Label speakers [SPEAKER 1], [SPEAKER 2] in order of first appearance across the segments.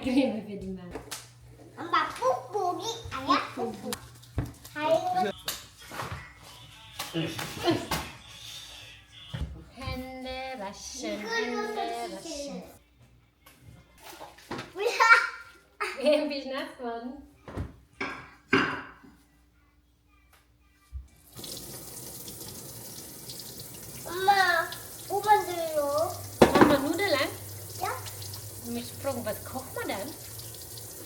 [SPEAKER 1] 크림을 베리마.
[SPEAKER 2] 엄마 뽁뽁이 아니야? 뽁뽁. 아이고.
[SPEAKER 1] Hände waschen, Hände waschen. Wem bist du nass geworden?
[SPEAKER 2] 엄마, 뭐 만들어?
[SPEAKER 1] Mama Nudeln?
[SPEAKER 2] Ja?
[SPEAKER 1] Mich fragen, was kocht man denn?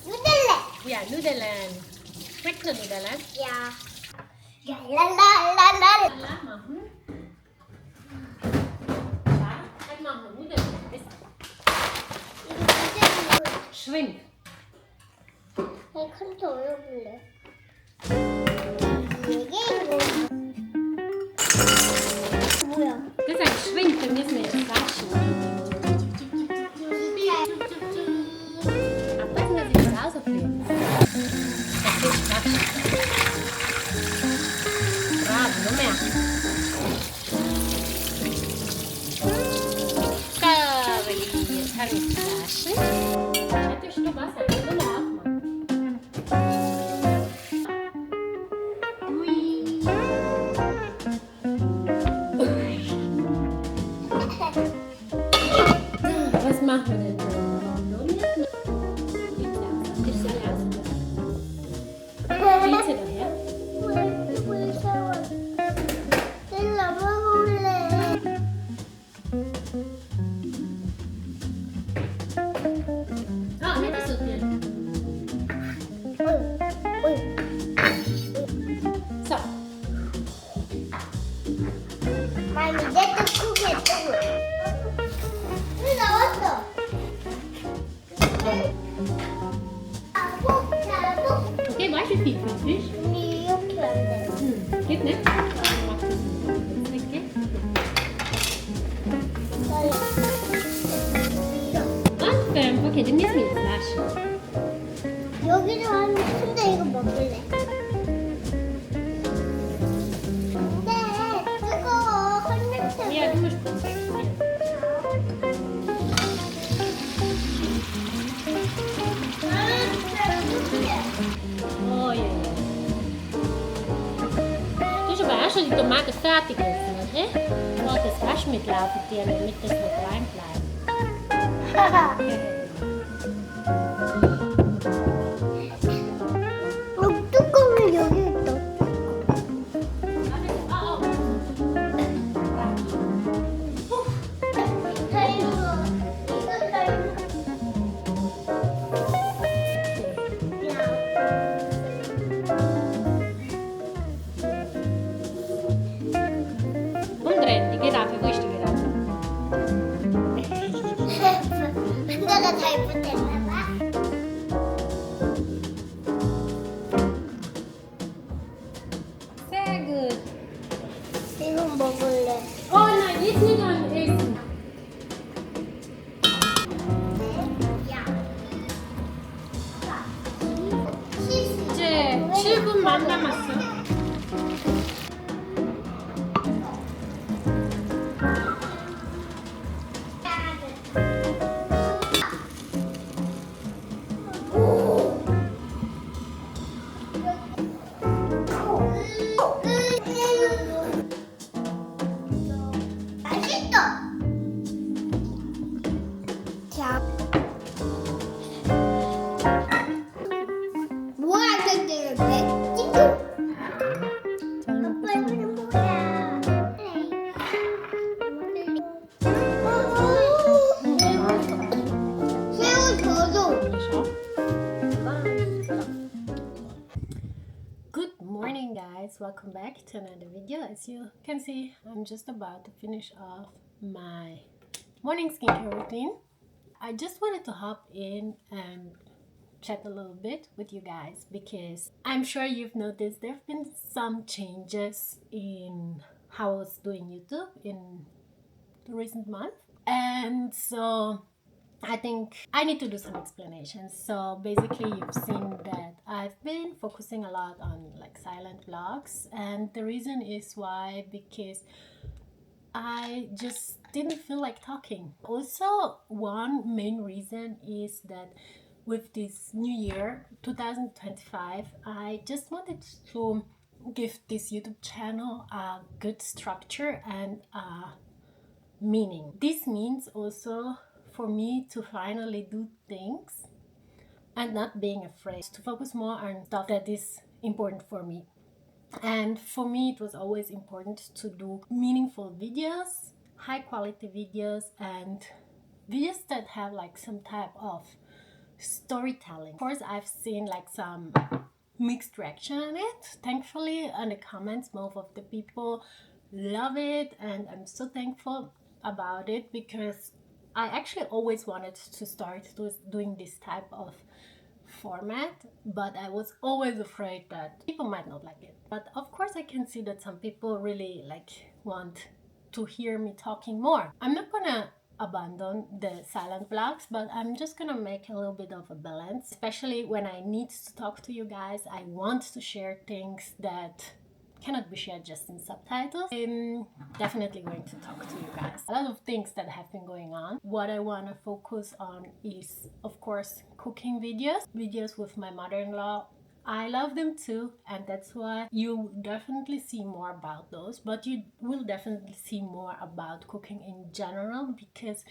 [SPEAKER 2] 누들래.
[SPEAKER 1] Ja, Nudeln. Schmeckt nur Nudeln?
[SPEAKER 2] 야. 야, 랄랄랄랄.
[SPEAKER 1] Salat machen. Ja, dann machen wir Nudeln. Schwimmt.
[SPEAKER 2] 내 컴퓨터 올려볼래? 이게 뭐야?
[SPEAKER 1] Das ist ein Schwimmt, wir müssen jetzt waschen. Aufpassen, dass ich das rausfliege. Das ist waschen. Bravo, noch mehr. So, jetzt habe ich die Flasche. Hättest du Wasser? Ich will auch mal. Was machen wir denn? Willst du daher? Ah, nicht so viel. So.
[SPEAKER 2] 많이 내도 크게 했다고. 왜 나왔어?
[SPEAKER 1] Okay, weißt du, wie viel für dich?
[SPEAKER 2] 이렇게 안 돼.
[SPEAKER 1] Geht nicht? Dann machst du es nicht. Okay? Okay, dann müssen wir jetzt waschen.
[SPEAKER 2] 여기도 하면 근데 이거 먹을래. 근데 뜨거워. 헐냄새.
[SPEAKER 1] Ja, du musst kurz wechseln. Oh ja. Du hast aber auch schon die Tomate fertig essen, okay? Du hast das Waschmittel auf dir, damit das noch rein bleibt.
[SPEAKER 2] 뚜껑은 여기 있다.
[SPEAKER 1] Umdrehen, die Giraffe, wo ist die Giraffe?
[SPEAKER 2] 내가 잘못했나 봐.
[SPEAKER 1] Sehr gut.
[SPEAKER 2] 이거 먹을래.
[SPEAKER 1] Oh nein, jetzt nicht an Essen.
[SPEAKER 2] 야.
[SPEAKER 1] 이제 7분만 남았어.
[SPEAKER 2] 맛있어. 자. 뭐야, 근데 왜 찍어? 아빠 이거는 뭐야? 새우 저도.
[SPEAKER 1] Good morning guys, welcome back to another video. As you can see, I'm just about to finish off my morning skincare routine. I just wanted to hop in and chat a little bit with you guys because I'm sure you've noticed there have been some changes in how I was doing YouTube in the recent month, and so I think I need to do some explanations. So basically you've seen that I've been focusing a lot on like silent vlogs, and the reason is why, because I just didn't feel like talking. Also, one main reason is that with this new year 2025, I just wanted to give this YouTube channel a good structure and meaning. This means also for me to finally do things and not being afraid, to focus more on stuff that is important for me. And for me, it was always important to do meaningful videos, high quality videos, and videos that have like some type of storytelling. Of course, I've seen like some mixed reaction on it. Thankfully, on the comments, most of the people love it, and I'm so thankful about it because I actually always wanted to start doing this type of format, but I was always afraid that people might not like it. But of course, I can see that some people really like want to hear me talking more. I'm not gonna abandon the silent vlogs, but I'm just gonna make a little bit of a balance, especially when I need to talk to you guys. I want to share things that cannot be shared just in subtitles. I'm definitely going to talk to you guys. A lot of things that have been going on. What I want to focus on is, of course, cooking videos with my mother-in-law. I love them too, and that's why you definitely see more about those, but you will definitely see more about cooking in general because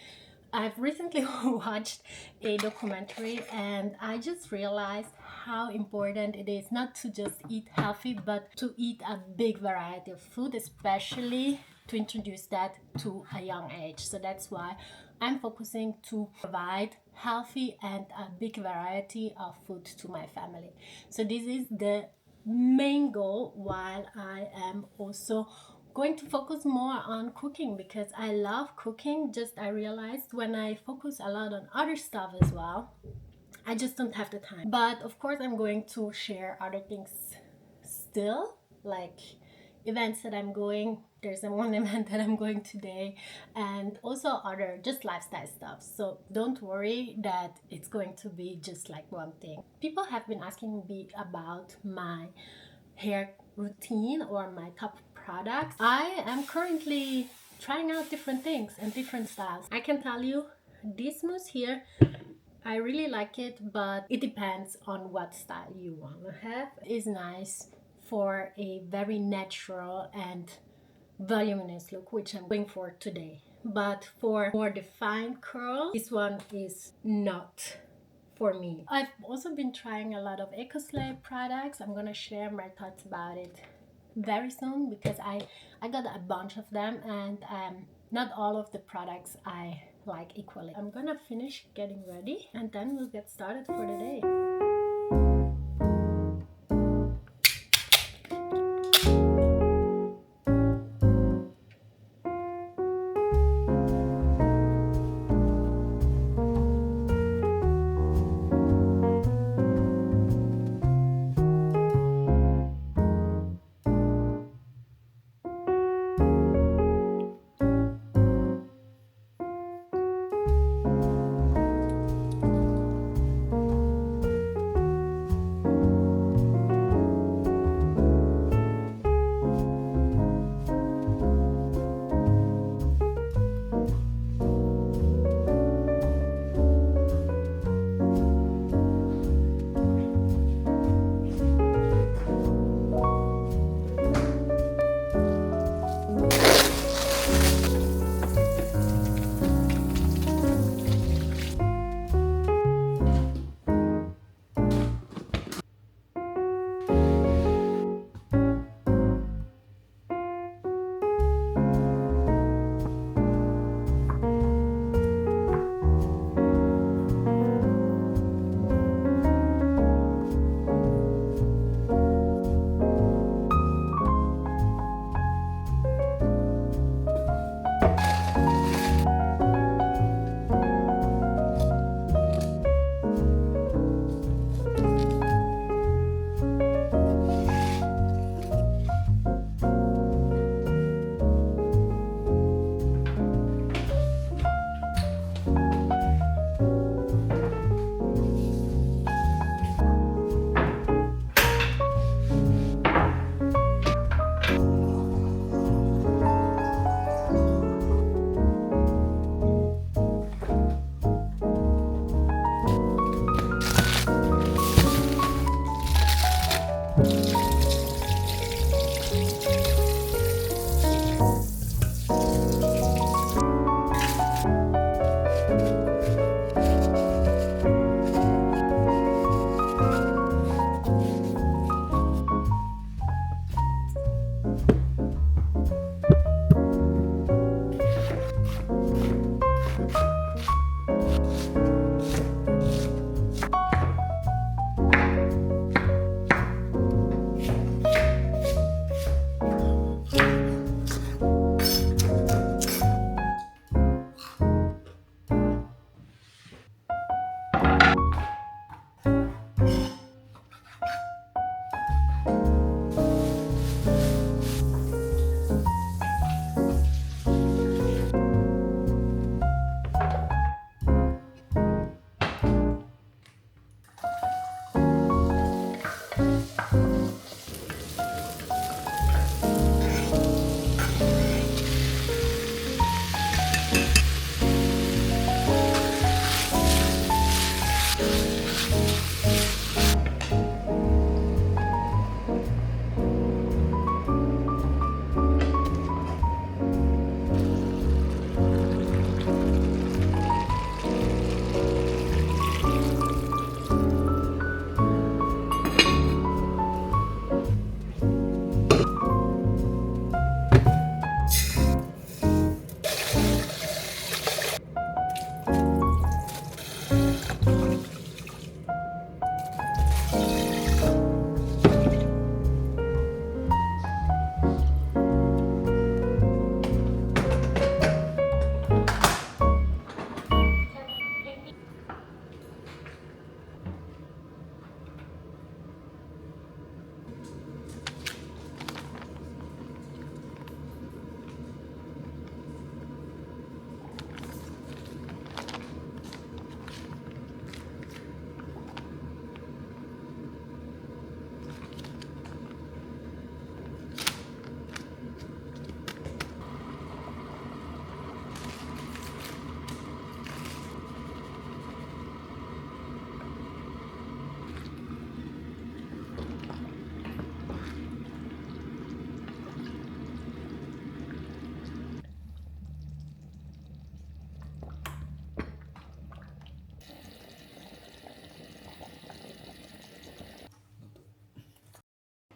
[SPEAKER 1] I've recently watched a documentary and I just realized how important it is not to just eat healthy, but to eat a big variety of food, especially to introduce that to a young age. So that's why I'm focusing to provide healthy and a big variety of food to my family. So this is the main goal, while I am also going to focus more on cooking because I love cooking. Just I realized when I focus a lot on other stuff as well, I just don't have the time. But of course, I'm going to share other things still, like events that I'm going. There's one event that I'm going today, and also other just lifestyle stuff. So don't worry that it's going to be just like one thing. People have been asking me about my hair routine or my top products. I am currently trying out different things and different styles. I can tell you this mousse here, I really like it, but it depends on what style you want to have. It's nice for a very natural and voluminous look, which I'm going for today. But for more defined curl, this one is not for me. I've also been trying a lot of EcoSlave products. I'm gonna share my thoughts about it very soon because I got a bunch of them, and not all of the products I like equally. I'm gonna finish getting ready and then we'll get started for the day.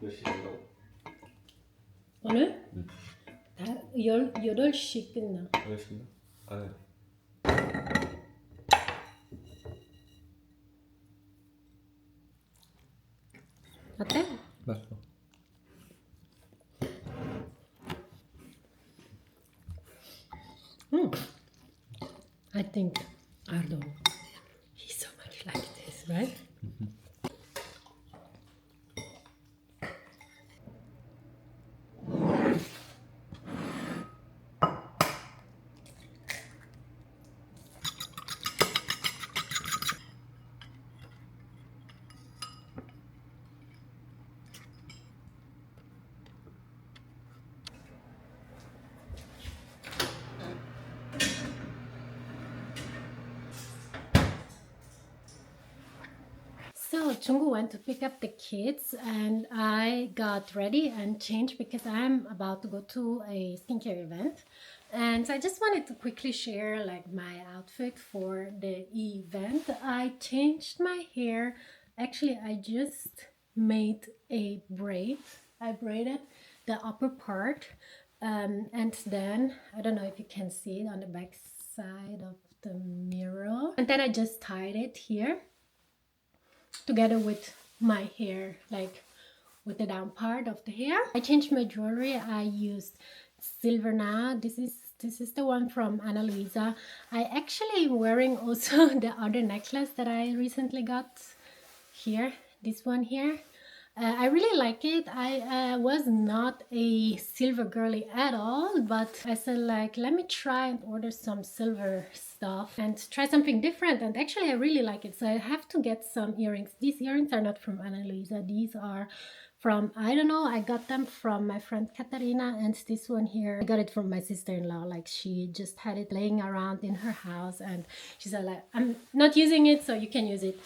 [SPEAKER 3] 몇 시에 한다고?
[SPEAKER 1] 오늘? 8시 끝나.
[SPEAKER 3] 알겠습니다. 아, 네.
[SPEAKER 1] 어때?
[SPEAKER 3] 맛있어.
[SPEAKER 1] I think Ardo, he's so much like this, right? So Chungu went to pick up the kids and I got ready and changed because I'm about to go to a skincare event. And so I just wanted to quickly share like my outfit for the event. I changed my hair. Actually, I just made a braid. I braided the upper part. And then, I don't know if you can see it on the back side of the mirror. And then I just tied it here together with my hair, like with the down part of the hair. I changed my jewelry. I used silver now. This is the one from Ana Luisa. I actually am wearing also the other necklace that I recently got here, this one here. I really like it. I was not a silver girly at all, but I said like, let me try and order some silver stuff and try something different. And actually I really like it. So I have to get some earrings. These earrings are not from Ana Luisa. These are from, I don't know, I got them from my friend Katarina, and this one here, I got it from my sister-in-law. Like she just had it laying around in her house and she said like, I'm not using it, so you can use it.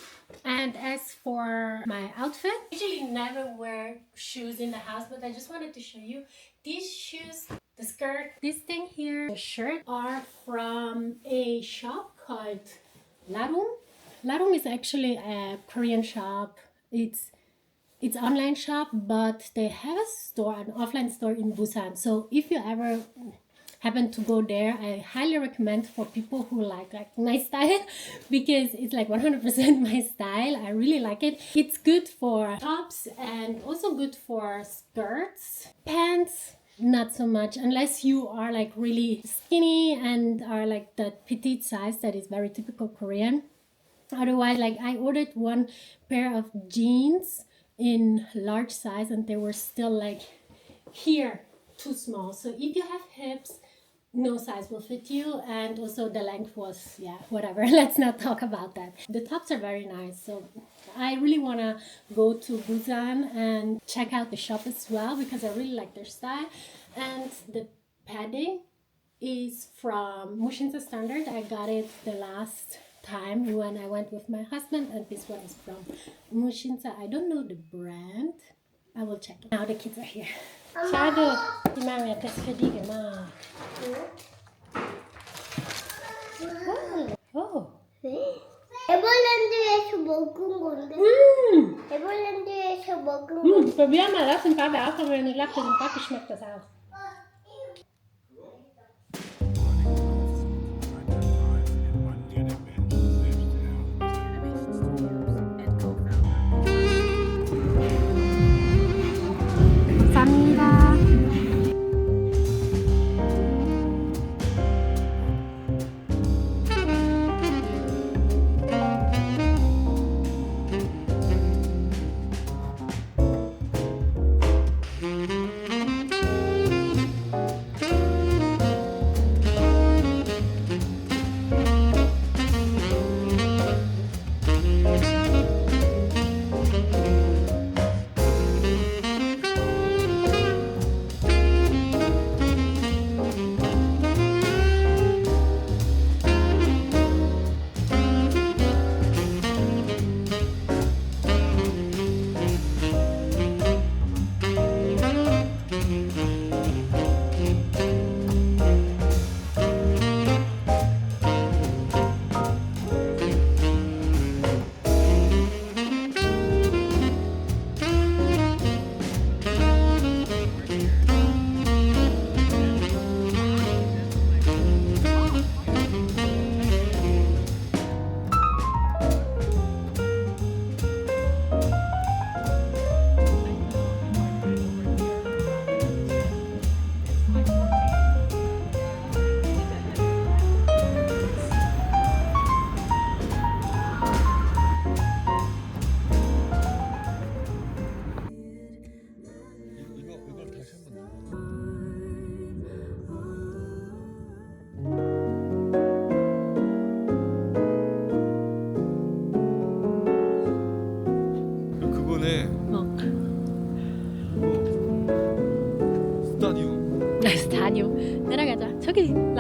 [SPEAKER 1] And as for my outfit, I usually never wear shoes in the house, but I just wanted to show you these shoes, the skirt, this thing here, the shirt are from a shop called Larum. Larum is actually a Korean shop. It's online shop, but they have a store, an offline store in Busan. So if you ever happen to go there, I highly recommend for people who like my style, because it's like 100% my style. I really like it. It's good for tops and also good for skirts. Pants, not so much, unless you are like really skinny and are like the petite size that is very typical Korean. Otherwise, like I ordered one pair of jeans in large size and they were still like here too small. So if you have hips, no size will fit you, and also the length was, yeah, whatever. Let's not talk about that. The tops are very nice, so I really want to go to Busan and check out the shop as well because I really like their style. And the padding is from Mushinsa Standard. I got it the last time when I went with my husband, and this one is from Mushinsa. I don't know the brand. I will check it. Now the kids are here. Sourdough, die mamma är färdig. Oh.
[SPEAKER 2] 에버랜드에서 먹은 건데. 에버랜드에서 먹은 거.
[SPEAKER 1] Probier mal, lass den Farbe auch, aber nicht lacht, den Farbe schmeckt das auch. 감사합니다.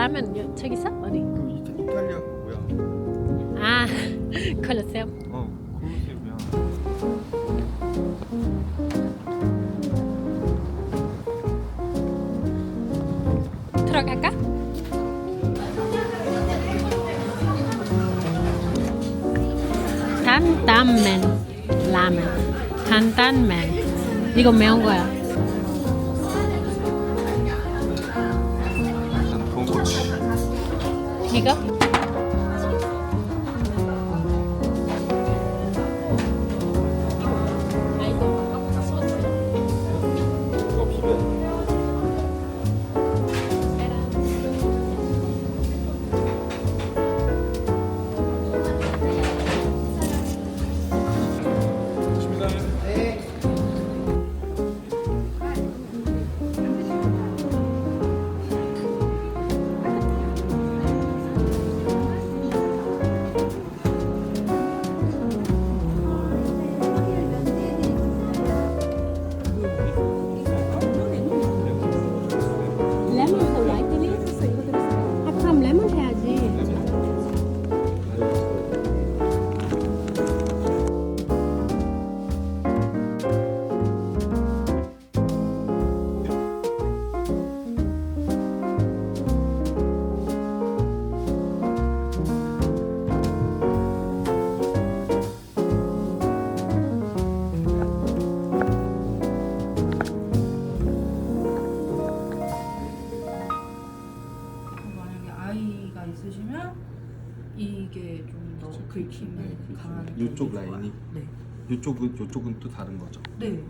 [SPEAKER 1] 라면 저기 있어? 어디?
[SPEAKER 3] 그 이탈리아 뭐야?
[SPEAKER 1] 아 콜로세움.
[SPEAKER 3] 콜로세움이야.
[SPEAKER 1] 들어갈까?担担面 라면.担担面. 이거 매운 거야.
[SPEAKER 3] 난 돈코츠.
[SPEAKER 1] 이거? 레몬 더 라이트리? 아 그럼 레몬 해야지.
[SPEAKER 4] 만약에 아이가 있으시면 이게 좀 더 긁힘이 강한
[SPEAKER 3] 이쪽
[SPEAKER 4] 편이
[SPEAKER 3] 라인이?
[SPEAKER 4] 좋아요. 네.
[SPEAKER 3] 이쪽은 또 다른 거죠.
[SPEAKER 4] 네.